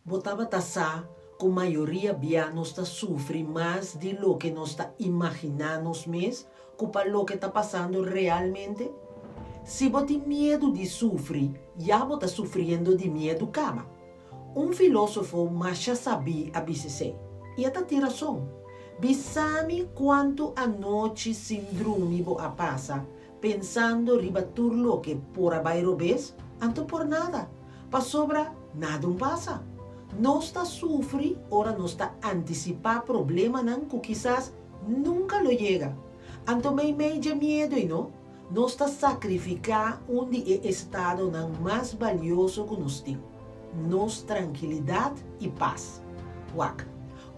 Botava taça, com maioria bia nós está sofre mais de lo que nós está imaginando mesmo, culpa lo que está passando realmente. Se você tem medo de sofrer, já você está sofrendo de medo cama. Um filósofo mas já sabia a BCC, e até tem razão. Bisame quanto a noite síndrome a passa, pensando riba turlo que por abaixo vez, anto por nada. Pa sobra, nada passa. Não está sofre, ora não está antecipar problema não que quizás nunca lo llega. Anto meio medo e não? Não está sacrificar onde é estado não mais valioso que nós temos. Nos tranquilidade e paz. Waka.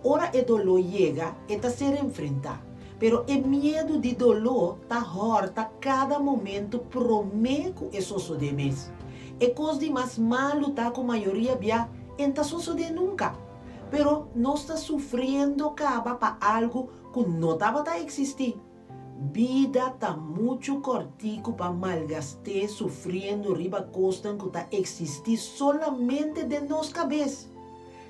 Ora e dolor chega e está ser enfrentar. Pero o medo de dolor está horta cada momento promeco e sosso de mês. E coisa de mais malo tá com maioria via enta sosso de nunca. Pero não está sofrendo caba para algo que não estava a existir. Vida tá muito cortico para malgastar sofrendo riba costa que tá existir solamente de nós cabeça.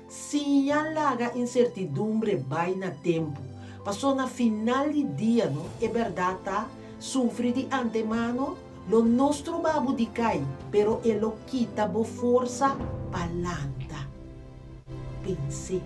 Se a laga incertidumbre vai na tempo, passou na final de dia, não? É verdade, tá? Sofre de antemano, lo nostro babo de cai, pero ele quita bo força palanta. Pense.